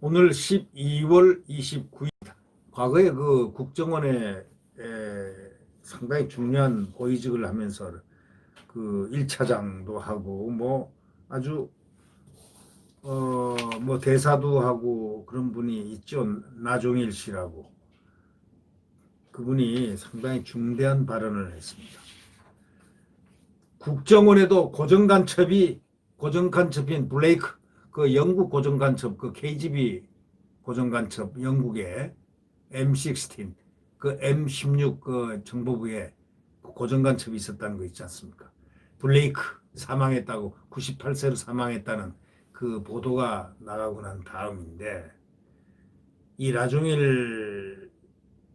오늘 12월 29일, 과거에 그 국정원에 상당히 중요한 고위직을 하면서 그 1차장도 하고 뭐 아주 뭐 대사도 하고 그런 분이 있죠. 나종일 씨라고. 그분이 상당히 중대한 발언을 했습니다. 국정원에도 고정간첩인 블레이크, 그 영국 고정간첩, 그 KGB 고정간첩, 영국의 M16, 그 M16 그 정보부에 고정간첩이 있었다는 거 있지 않습니까? 블레이크 사망했다고, 98세로 사망했다는 그 보도가 나가고 난 다음인데, 이 라종일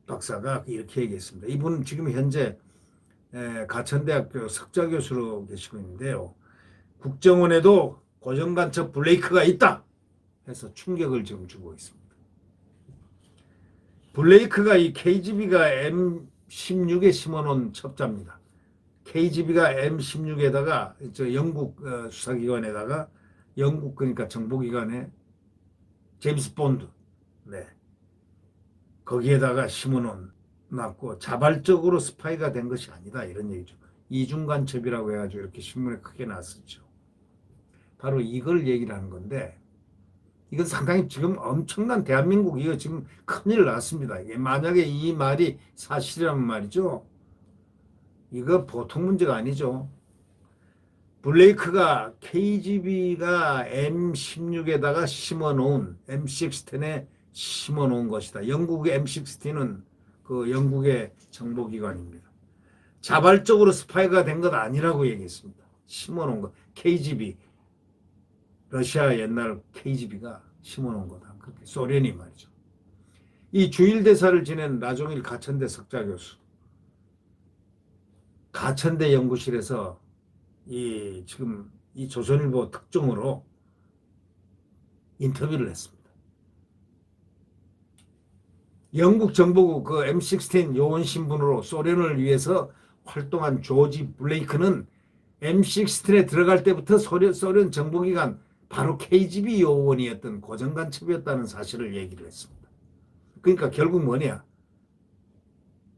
박사가 이렇게 얘기했습니다. 이분은 지금 현재 가천대학교 석좌교수로 계시고 있는데요. 국정원에도 고정간첩 블레이크가 있다 해서 충격을 지금 주고 있습니다. 블레이크가 이 KGB가 M16에 심어놓은 첩자입니다. KGB가 M16에다가 영국 수사기관에다가 영국 그러니까 정보기관에 제임스 본드, 네, 거기에다가 심어놓은 놨고 자발적으로 스파이가 된 것이 아니다 이런 얘기죠. 이중간첩이라고 해가지고 이렇게 신문에 크게 났었죠. 바로 이걸 얘기를 하는 건데, 이건 상당히 지금 엄청난 대한민국 이거 지금 큰일 났습니다. 이게 만약에 이 말이 사실이라면 말이죠. 이거 보통 문제가 아니죠. 블레이크가 KGB가 M16에다가 심어놓은 M16에 심어놓은 것이다. 영국의 M16는 그 영국의 정보기관입니다. 자발적으로 스파이가 된 것 아니라고 얘기했습니다. 심어놓은 것. KGB, 러시아 옛날 KGB가 심어놓은 거다. 그렇게 소련이 말이죠. 이 주일대사를 지낸 나종일 가천대 석좌교수, 가천대 연구실에서 지금 이 조선일보 특종으로 인터뷰를 했습니다. 영국 정보국 그 M16 요원 신분으로 소련을 위해서 활동한 조지 블레이크는 M16에 들어갈 때부터 소련 정보기관 바로 KGB 요원이었던 고정간첩이었다는 사실을 얘기를 했습니다. 그러니까 결국 뭐냐?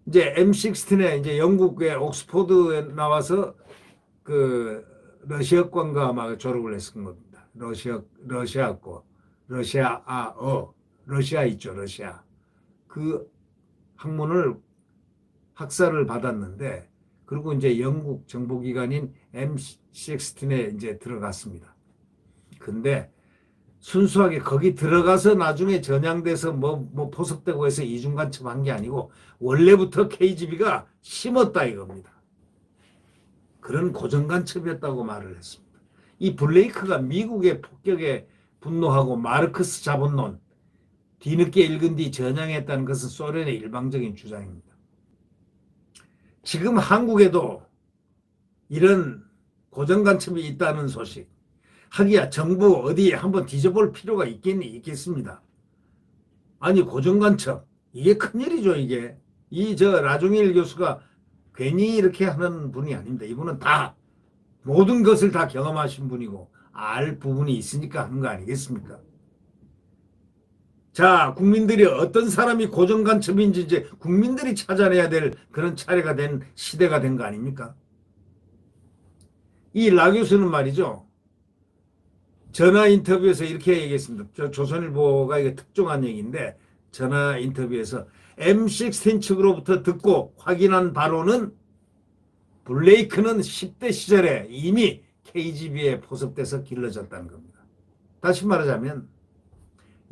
이제 M16에 이제 영국의 옥스포드에 나와서 그 러시아권과 아마 졸업을 했은 겁니다. 러시아권, 러시아 있죠, 러시아. 그 학문을 학사를 받았는데, 그리고 이제 영국 정보기관인 M16에 이제 들어갔습니다. 근데 순수하게 거기 들어가서 나중에 전향돼서 뭐 포섭되고 해서 이중간첩한 게 아니고 원래부터 KGB가 심었다 이겁니다. 그런 고정간첩이었다고 말을 했습니다. 이 블레이크가 미국의 폭격에 분노하고 마르크스 자본론 뒤늦게 읽은 뒤 전향했다는 것은 소련의 일방적인 주장입니다. 지금 한국에도 이런 고정간첩이 있다는 소식, 하기야 정부 어디 한번 뒤져볼 필요가 있겠습니다. 아니 고정간첩, 이게 큰일이죠. 이게 라종일 교수가 괜히 이렇게 하는 분이 아닙니다. 이분은 다 모든 것을 다 경험하신 분이고 알 부분이 있으니까 하는 거 아니겠습니까? 자, 국민들이 어떤 사람이 고정간첩인지 이제 국민들이 찾아내야 될 그런 차례가 된 시대가 된 거 아닙니까? 이 라 교수는 말이죠. 전화 인터뷰에서 이렇게 얘기했습니다. 조선일보가 이게 특종한 얘기인데, 전화 인터뷰에서 M16 측으로부터 듣고 확인한 바로는 블레이크는 10대 시절에 이미 KGB에 포섭돼서 길러졌다는 겁니다. 다시 말하자면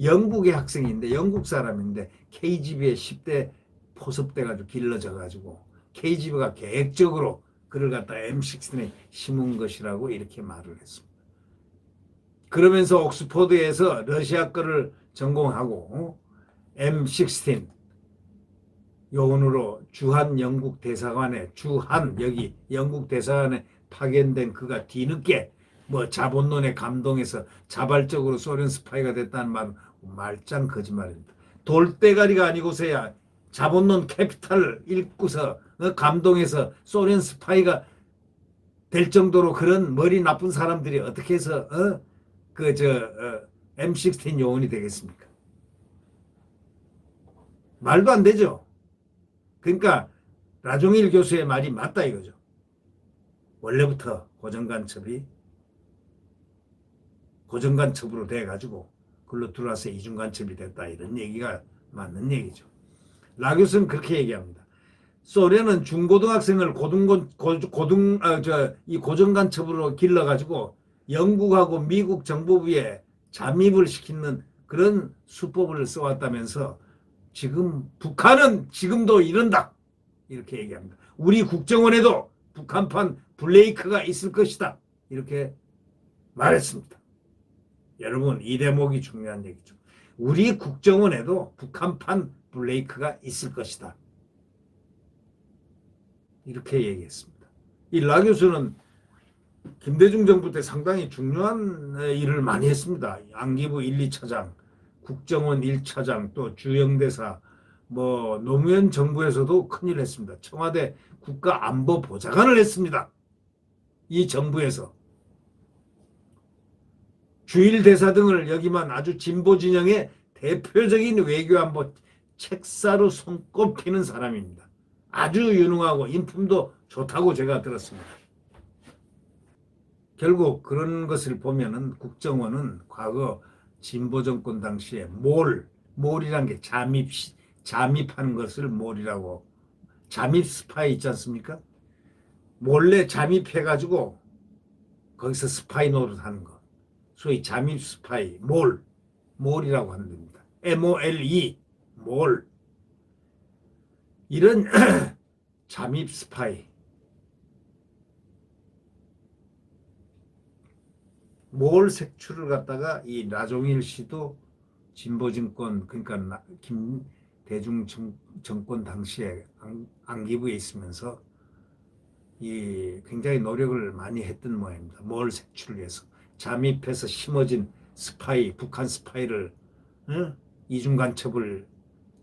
영국의 학생인데, 영국 사람인데 KGB에 10대 포섭돼가지고 길러져가지고 KGB가 계획적으로 그를 갖다 M16에 심은 것이라고 이렇게 말을 했습니다. 그러면서 옥스포드에서 러시아 거를 전공하고 M16 요원으로 주한 영국 대사관에 여기 영국 대사관에 파견된 그가 뒤늦게 뭐 자본론에 감동해서 자발적으로 소련 스파이가 됐다는 말은 말짱 거짓말입니다. 돌대가리가 아니고서야 자본론 캐피탈을 읽고서 감동해서 소련 스파이가 될 정도로 그런 머리 나쁜 사람들이 어떻게 해서 M16 요원이 되겠습니까? 말도 안 되죠. 그러니까 라종일 교수의 말이 맞다 이거죠. 원래부터 고정간첩으로 돼가지고 그걸로 들어와서 이중간첩이 됐다 이런 얘기가 맞는 얘기죠. 라 교수는 그렇게 얘기합니다. 소련은 중고등학생을 이 고정간첩으로 길러가지고 영국하고 미국 정보부에 잠입을 시키는 그런 수법을 써왔다면서 지금 북한은 지금도 이런다 이렇게 얘기합니다. 우리 국정원에도 북한판 블레이크가 있을 것이다 이렇게 말했습니다. 여러분 이 대목이 중요한 얘기죠. 우리 국정원에도 북한판 블레이크가 있을 것이다 이렇게 얘기했습니다. 이 라 교수는 김대중 정부 때 상당히 중요한 일을 많이 했습니다. 안기부 1, 2차장, 국정원 1차장, 또 주영대사, 노무현 정부에서도 큰일 했습니다. 청와대 국가안보보좌관을 했습니다. 이 정부에서. 주일대사 등을 여기만 아주 진보 진영의 대표적인 외교안보 책사로 손꼽히는 사람입니다. 아주 유능하고 인품도 좋다고 제가 들었습니다. 결국 그런 것을 보면은 국정원은 과거 진보 정권 당시에 몰이란 게 잠입하는 것을 몰이라고, 잠입 스파이 있지 않습니까? 몰래 잠입해가지고 거기서 스파이 노릇하는 거, 소위 잠입 스파이, 몰이라고 하는 겁니다. MOLE, 몰. 이런 잠입 스파이, 몰 색출을 갖다가 이 나종일 씨도 진보 정권, 그러니까 김대중 정권 당시에 안기부에 있으면서 굉장히 노력을 많이 했던 모양입니다. 몰 색출을 위해서 잠입해서 심어진 스파이, 북한 스파이를 이중 간첩을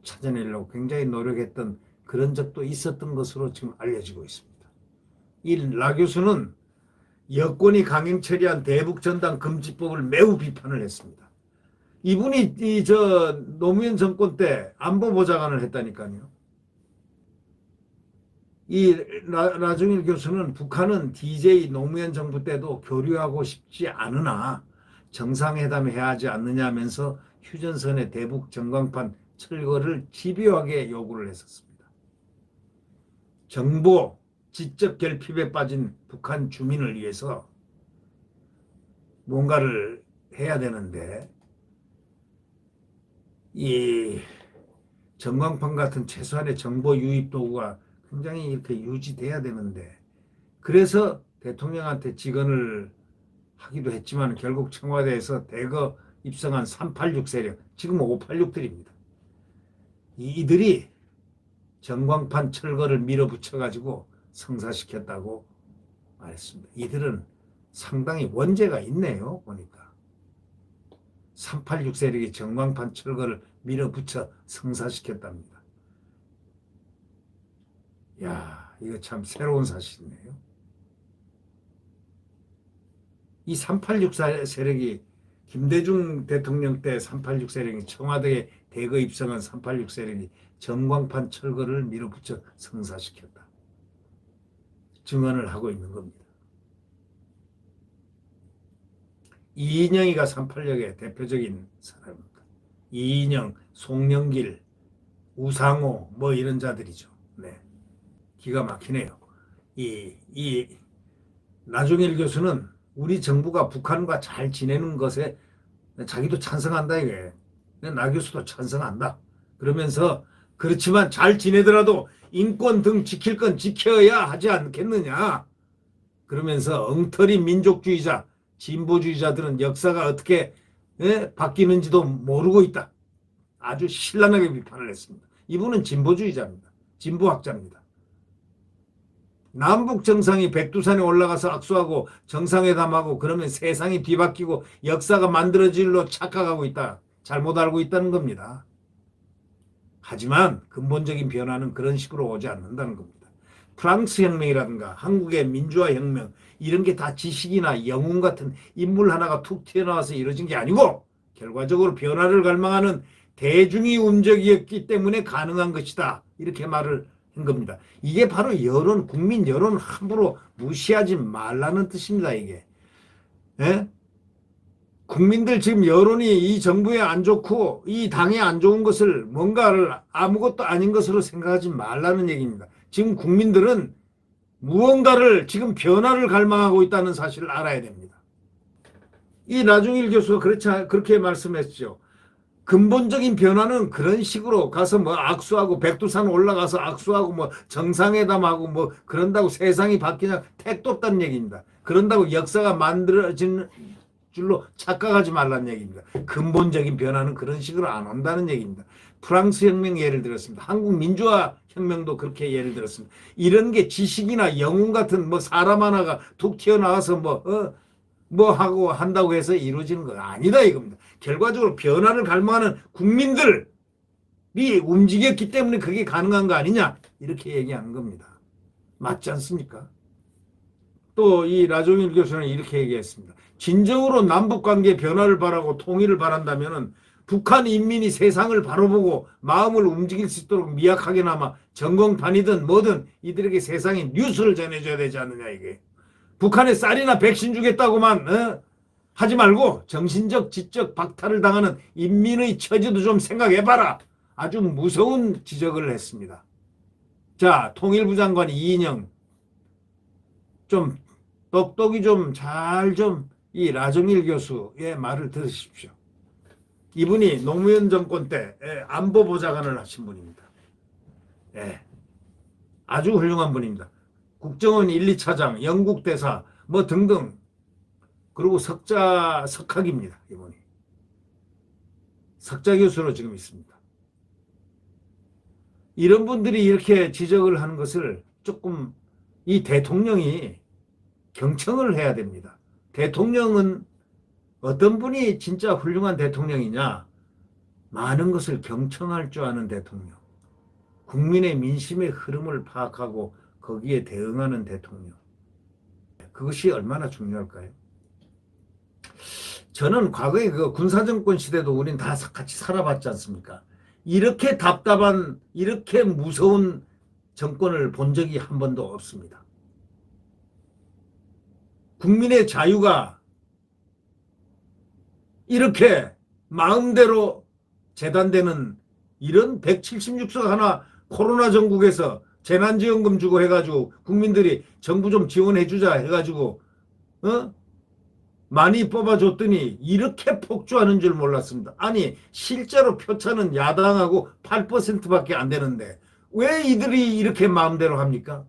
찾아내려고 굉장히 노력했던 그런 적도 있었던 것으로 지금 알려지고 있습니다. 이 라 교수는 여권이 강행 처리한 대북전단 금지법을 매우 비판을 했습니다. 이분이 노무현 정권 때 안보보좌관을 했다니까요. 이 라종일 교수는 북한은 DJ 노무현 정부 때도 교류하고 싶지 않으나 정상회담 해야 하지 않느냐면서 휴전선의 대북 전광판 철거를 집요하게 요구를 했었습니다. 정보, 지적 결핍에 빠진 북한 주민을 위해서 뭔가를 해야 되는데 이 전광판 같은 최소한의 정보 유입 도구가 굉장히 이렇게 유지돼야 되는데, 그래서 대통령한테 직언을 하기도 했지만 결국 청와대에서 대거 입성한 386 세력, 지금 586들입니다. 이들이 전광판 철거를 밀어붙여가지고 성사시켰다고 말했습니다. 이들은 상당히 원죄가 있네요. 보니까 386 세력이 전광판 철거를 밀어붙여 성사시켰답니다. 야, 이거 참 새로운 사실이네요. 이 386 세력이 김대중 대통령 때 386 세력이 청와대에 대거 입성한 386 세력이 전광판 철거를 밀어붙여 성사시켰다. 증언을 하고 있는 겁니다. 이인영이가 386의 대표적인 사람입니다. 이인영, 송영길, 우상호 이런 자들이죠. 네, 기가 막히네요. 이 나종일 교수는 우리 정부가 북한과 잘 지내는 것에 자기도 찬성한다 이게. 나 교수도 찬성한다. 그러면서 그렇지만 잘 지내더라도 인권 등 지킬 건 지켜야 하지 않겠느냐. 그러면서 엉터리 민족주의자, 진보주의자들은 역사가 어떻게 바뀌는지도 모르고 있다. 아주 신랄하게 비판을 했습니다. 이분은 진보주의자입니다. 진보학자입니다. 남북 정상이 백두산에 올라가서 악수하고 정상회담하고 그러면 세상이 뒤바뀌고 역사가 만들어질 일로 착각하고 있다. 잘못 알고 있다는 겁니다. 하지만 근본적인 변화는 그런 식으로 오지 않는다는 겁니다. 프랑스 혁명이라든가 한국의 민주화 혁명, 이런 게 다 지식이나 영웅 같은 인물 하나가 툭 튀어나와서 이루어진 게 아니고 결과적으로 변화를 갈망하는 대중이 움직였기 때문에 가능한 것이다. 이렇게 말을 한 겁니다. 이게 바로 여론, 국민 여론을 함부로 무시하지 말라는 뜻입니다. 이게. 예? 국민들 지금 여론이 이 정부에 안 좋고 이 당에 안 좋은 것을 뭔가를 아무것도 아닌 것으로 생각하지 말라는 얘기입니다. 지금 국민들은 무언가를 지금 변화를 갈망하고 있다는 사실을 알아야 됩니다. 이 나중일 교수가 그렇게 말씀했죠. 근본적인 변화는 그런 식으로 가서 뭐 악수하고 백두산 올라가서 악수하고 뭐 정상회담하고 뭐 그런다고 세상이 바뀌냐 택도 없다는 얘기입니다. 그런다고 역사가 만들어진 줄로 착각하지 말라는 얘기입니다. 근본적인 변화는 그런 식으로 안 온다는 얘기입니다. 프랑스 혁명 예를 들었습니다. 한국 민주화 혁명도 그렇게 예를 들었습니다. 이런 게 지식이나 영웅 같은 뭐 사람 하나가 툭 튀어나와서 뭐 하고 한다고 해서 이루어지는 건 아니다 이겁니다. 결과적으로 변화를 갈망하는 국민들이 움직였기 때문에 그게 가능한 거 아니냐 이렇게 얘기하는 겁니다. 맞지 않습니까? 또 이 나종일 교수는 이렇게 얘기했습니다. 진정으로 남북관계 변화를 바라고 통일을 바란다면 북한 인민이 세상을 바로 보고 마음을 움직일 수 있도록 미약하게나마 전공판이든 뭐든 이들에게 세상에 뉴스를 전해줘야 되지 않느냐 이게. 북한에 쌀이나 백신 주겠다고만 하지 말고 정신적 지적 박탈을 당하는 인민의 처지도 좀 생각해봐라. 아주 무서운 지적을 했습니다. 자, 통일부 장관 이인영 좀 똑똑히 좀 잘 이 나정일 교수의 말을 들으십시오. 이분이 노무현 정권 때 안보보좌관을 하신 분입니다. 예, 아주 훌륭한 분입니다. 국정원 1, 2차장, 영국 대사 뭐 등등 그리고 석학입니다. 이분이 석자 교수로 지금 있습니다. 이런 분들이 이렇게 지적을 하는 것을 조금 이 대통령이 경청을 해야 됩니다. 대통령은 어떤 분이 진짜 훌륭한 대통령이냐? 많은 것을 경청할 줄 아는 대통령. 국민의 민심의 흐름을 파악하고 거기에 대응하는 대통령. 그것이 얼마나 중요할까요? 저는 과거에 그 군사정권 시대도 우린 다 같이 살아봤지 않습니까? 이렇게 답답한, 이렇게 무서운 정권을 본 적이 한 번도 없습니다. 국민의 자유가 이렇게 마음대로 재단되는 이런 176석 하나 코로나 전국에서 재난지원금 주고 해가지고 국민들이 정부 좀 지원해주자 해가지고 많이 뽑아줬더니 이렇게 폭주하는 줄 몰랐습니다. 아니 실제로 표차는 야당하고 8%밖에 안 되는데 왜 이들이 이렇게 마음대로 합니까?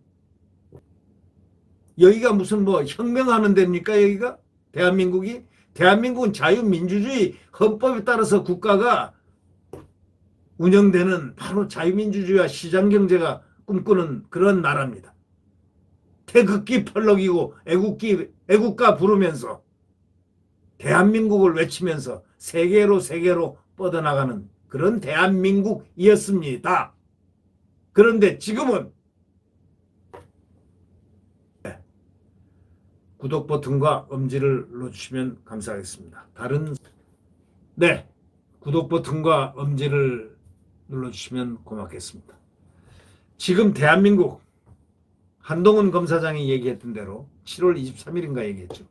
여기가 무슨 뭐 혁명하는 데입니까? 여기가? 대한민국이? 대한민국은 자유민주주의 헌법에 따라서 국가가 운영되는 바로 자유민주주의와 시장경제가 꿈꾸는 그런 나라입니다. 태극기 펄럭이고 애국가 부르면서 대한민국을 외치면서 세계로 뻗어나가는 그런 대한민국이었습니다. 그런데 지금은 구독 버튼과 엄지를 눌러주시면 감사하겠습니다. 구독 버튼과 엄지를 눌러주시면 고맙겠습니다. 지금 대한민국 한동훈 검사장이 얘기했던 대로 7월 23일인가 얘기했죠.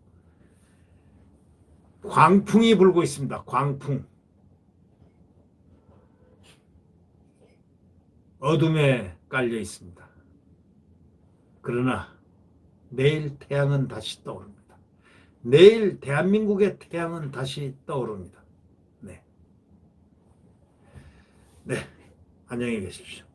광풍이 불고 있습니다. 광풍. 어둠에 깔려 있습니다. 그러나 내일 태양은 다시 떠오릅니다. 내일 대한민국의 태양은 다시 떠오릅니다. 네. 안녕히 계십시오.